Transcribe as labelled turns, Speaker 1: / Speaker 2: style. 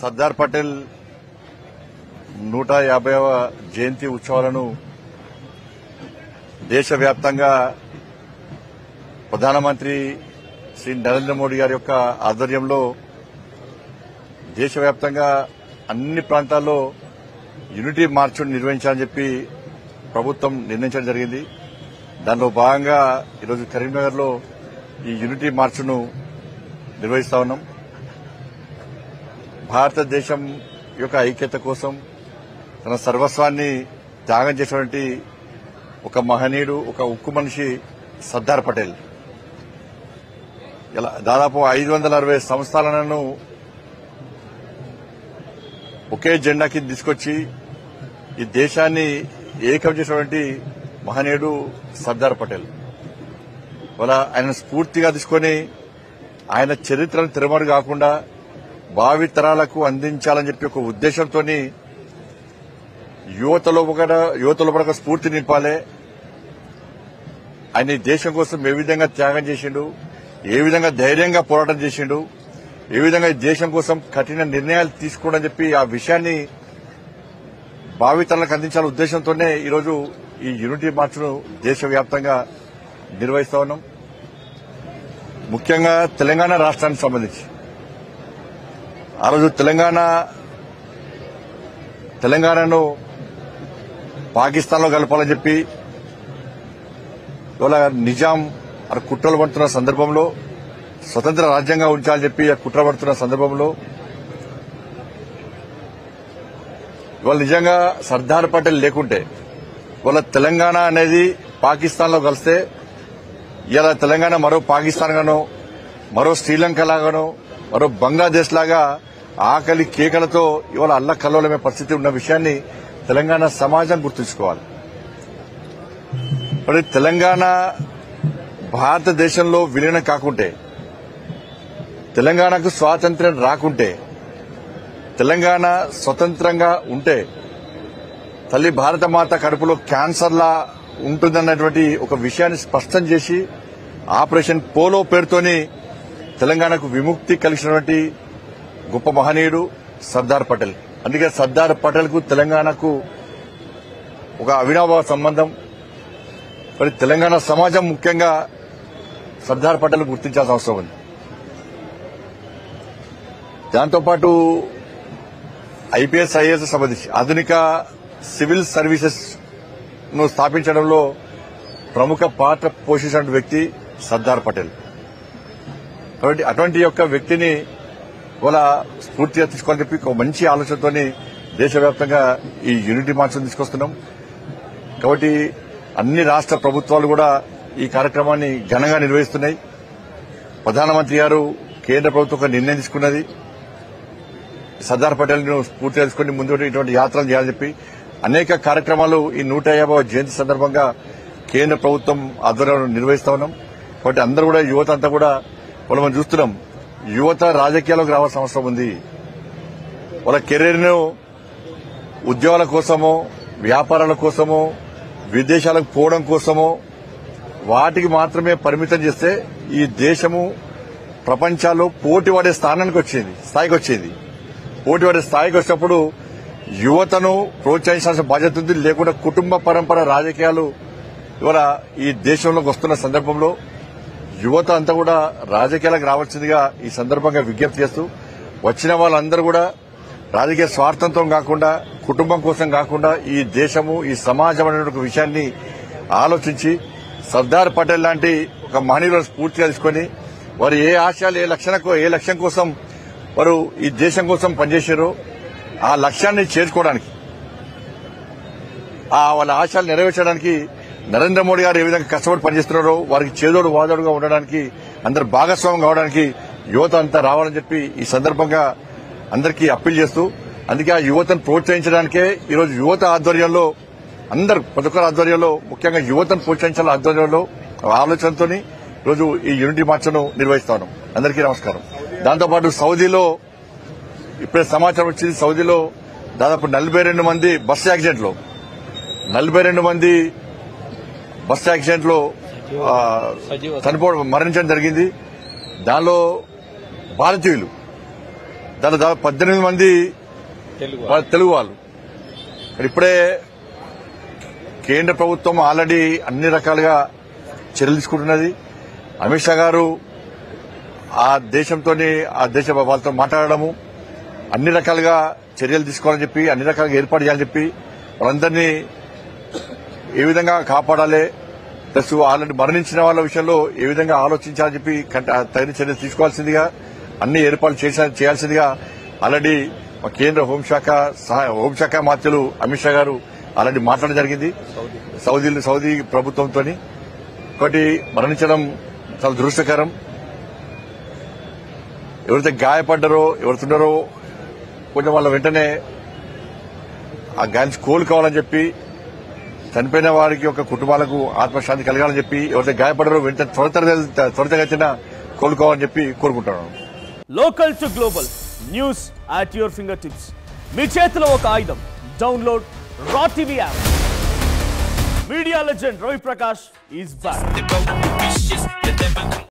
Speaker 1: సర్దార్ పటేల్ 150వ జయంతి ఉత్సవాలను దేశవ్యాప్తంగా ప్రధానమంత్రి శ్రీ నరేంద్ర మోడీ గారి యొక్క ఆధ్వర్యంలో దేశవ్యాప్తంగా అన్ని ప్రాంతాల్లో యూనిటీ మార్చ్ నిర్వహించాలని చెప్పి ప్రభుత్వం నిర్ణయించడం జరిగింది. దానిలో భాగంగా ఈరోజు కరీంనగర్లో ఈ యూనిటీ మార్చ్ను నిర్వహిస్తా ఉన్నాం. భారతదేశం యొక్క ఐక్యత కోసం తన సర్వస్వాన్ని త్యాగం చేసినటువంటి ఒక మహనీయుడు, ఒక ఉక్కు మనిషి సర్దార్ పటేల్. ఇలా దాదాపు 560 సంస్థలను ఒకే జెండా కింద తీసుకొచ్చి ఈ దేశాన్ని ఏకం చేసినటువంటి మహనీయుడు సర్దార్ పటేల్. వాళ్ళ ఆయన స్ఫూర్తిగా తీసుకొని ఆయన చరిత్రను తిరమరు కాకుండా భావి తరాలకు అందించాలని చెప్పి ఒక ఉద్దేశంతో యువతలో ఒక స్ఫూర్తి నింపాలి. ఆయన దేశం కోసం ఏ విధంగా త్యాగం చేసిండు, ఏ విధంగా ధైర్యంగా పోరాటం చేసిండు, ఏ విధంగా ఈ దేశం కోసం కఠిన నిర్ణయాలు తీసుకోవడం చెప్పి ఆ విషయాన్ని భావితరాలకు అందించాలనే ఉద్దేశంతోనే ఈరోజు ఈ యూనిటీ మార్చ్ను దేశవ్యాప్తంగా నిర్వహిస్తా ఉన్నాం. ముఖ్యంగా తెలంగాణ రాష్ట్రానికి సంబంధించి ఆ రోజు తెలంగాణను పాకిస్తాన్లో కలపాలని చెప్పి ఇవాళ నిజాం కుట్రలు పడుతున్న సందర్భంలో, స్వతంత్ర రాజ్యంగా ఉంచాలని చెప్పి కుట్ర పడుతున్న సందర్భంలో ఇవాళ నిజంగా సర్దార్ పటేల్ లేకుంటే ఇవాళ తెలంగాణ అనేది పాకిస్తాన్లో కలిస్తే ఇలా తెలంగాణ మరో పాకిస్తాన్ గానో, మరో శ్రీలంక లాగానో, మరో బంగ్లాదేశ్ లాగా ఆకలి కేకలతో ఇవాళ అల్లకల్లోలమే పరిస్థితి ఉన్న విషయాన్ని తెలంగాణ సమాజం గుర్తుంచుకోవాలి. మరి తెలంగాణ భారతదేశంలో విలీనం కాకుంటే, తెలంగాణకు స్వాతంత్ర్యం రాకుంటే, తెలంగాణ స్వతంత్రంగా ఉంటే తల్లి భారతమాత కడుపులో క్యాన్సర్లా ఉంటుందన్నటువంటి ఒక విషయాన్ని స్పష్టం చేసి ఆపరేషన్ పోలో పేరుతోని తెలంగాణకు విముక్తి కలిగినటువంటి గొప్ప మహనీయుడు సర్దార్ పటేల్. అందుకే సర్దార్ పటేల్ కు తెలంగాణకు ఒక అవినాభావ సంబంధం. మరి తెలంగాణ సమాజం ముఖ్యంగా సర్దార్ పటేల్ గుర్తించాల్సిన అవసరం ఉంది. దాంతోపాటు ఐపీఎస్, ఐఏఎస్ సంబంధించి ఆధునిక సివిల్ సర్వీసెస్ ను స్థాపించడంలో ప్రముఖ పాత్ర పోషించిన వ్యక్తి సర్దార్ పటేల్. కాబట్టి అటువంటి యొక్క వ్యక్తిని వాళ్ళ స్ఫూర్తిగా తీసుకోవాలని చెప్పి ఒక మంచి ఆలోచనతో దేశవ్యాప్తంగా ఈ యూనిటీ మార్చ్ తీసుకొస్తున్నాం. కాబట్టి అన్ని రాష్ట్ర ప్రభుత్వాలు కూడా ఈ కార్యక్రమాన్ని ఘనంగా నిర్వహిస్తున్నాయి. ప్రధానమంత్రి గారు, కేంద్ర ప్రభుత్వం ఒక నిర్ణయం తీసుకున్నది. సర్దార్ పటేల్ ను స్ఫూర్తిగా తీసుకుని ముందు ఇటువంటి యాత్రలు చేయాలని చెప్పి అనేక కార్యక్రమాలు ఈ 150వ జయంతి సందర్భంగా కేంద్ర ప్రభుత్వం ఆధ్వర్యంలో నిర్వహిస్తా ఉన్నాం. కాబట్టి అందరూ కూడా యువత అంతా కూడా మనం చూస్తున్నాం, యువత రాజకీయాల్లోకి రావాల్సిన అవసరం ఉంది. వాళ్ళ కెరీర్ను ఉద్యోగాల కోసమో, వ్యాపారాల కోసమో, విదేశాలకు పోవడం కోసమో వాటికి మాత్రమే పరిమితం చేస్తే ఈ దేశము ప్రపంచాల్లో పోటీపడే స్థాయికి వచ్చింది. పోటీపడే స్థాయికి వచ్చినప్పుడు యువతను ప్రోత్సహించాల్సిన బాధ్యత ఉంది. లేకుండా కుటుంబ పరంపర రాజకీయాలు ఇవాళ ఈ దేశంలోకి వస్తున్న సందర్భంలో యువత అంతా కూడా రాజకీయాలకు రావాల్సిందిగా ఈ సందర్భంగా విజ్ఞప్తి చేస్తూ, వచ్చిన వాళ్ళందరూ కూడా రాజకీయ స్వార్థంతో కాకుండా, కుటుంబం కోసం కాకుండా ఈ దేశము, ఈ సమాజం అనే ఒక విషయాన్ని ఆలోచించి సర్దార్ పటేల్ లాంటి ఒక మహనీయులను స్ఫూర్తిగా తీసుకుని వారు ఏ ఆశయాలు, ఏ లక్ష్యం కోసం వారు ఈ దేశం కోసం పనిచేశారో ఆ లక్ష్యాన్ని చేర్చుకోవడానికి, వాళ్ళ ఆశయాలు నెరవేర్చడానికి నరేంద్ర మోడీ గారు ఏ విధంగా కష్టపడి పనిచేస్తున్నారో వారికి చేదోడు వాదోడుగా ఉండడానికి, అందరు భాగస్వామ్యం కావడానికి యువత అంతా రావాలని చెప్పి ఈ సందర్భంగా అందరికీ అప్పీల్ చేస్తూ, అందుకే ఆ యువతను ప్రోత్సహించడానికే ఈరోజు యువత ఆధ్వర్యంలో, ప్రతి ఒక్కరి ఆధ్వర్యంలో, ముఖ్యంగా యువతను ప్రోత్సహించాల ఆధ్వర్యంలో ఆలోచనతో ఈరోజు ఈ యూనిటీ మార్చ్ను నిర్వహిస్తా ఉన్నాం. అందరికీ నమస్కారం. దాంతోపాటు సౌదీలో ఇప్పుడే సమాచారం వచ్చింది, సౌదీలో దాదాపు 42 మంది బస్సు యాక్సిడెంట్లో మరణించడం జరిగింది. దానిలో దాదాపు 18 మంది తెలుగు వాళ్ళు. ఇప్పుడే కేంద్ర ప్రభుత్వం ఆల్రెడీ అన్ని రకాలుగా చర్యలు తీసుకుంటున్నది. అమిత్ షా గారు ఆ దేశ వాళ్ళతో మాట్లాడడము, అన్ని రకాలుగా చర్యలు తీసుకోవాలని చెప్పి, అన్ని రకాలుగా ఏర్పాటు చేయాలని చెప్పి, వాళ్ళందరినీ ఏ విధంగా కాపాడాలి, ప్లస్ ఆల్రెడీ మరణించిన వాళ్ళ విషయంలో ఏ విధంగా ఆలోచించాలని చెప్పి తగిన చర్యలు తీసుకోవాల్సిందిగా, అన్ని ఏర్పాట్లు చేయాల్సిందిగా ఆల్రెడీ కేంద్ర హోంశాఖ మంత్రులు అమిత్ షా గారు ఆల్రెడీ మాట్లాడడం జరిగింది సౌదీ ప్రభుత్వంతో. ఒకటి మరణించడం చాలా దురదృష్టకరం. ఎవరైతే గాయపడ్డారో ఎవరుతున్నారో కొంచెం వాళ్ళ వెంటనే ఆ గాయాన్ని కోలుకోవాలని చెప్పి, చనిపోయిన వారికి యొక్క కుటుంబాలకు ఆత్మశాంతి కలగాలని చెప్పి, ఎవరైతే గాయపడ్డారో వెంటనే త్వరితగతిన కోలుకోవాలని చెప్పి కోరుకుంటున్నాను.
Speaker 2: Local to global news at your finger tips. మీ చేతిలో ఒక ఆయుధం. డౌన్లోడ్ రా TV app. Media legend Ravi Prakash is back.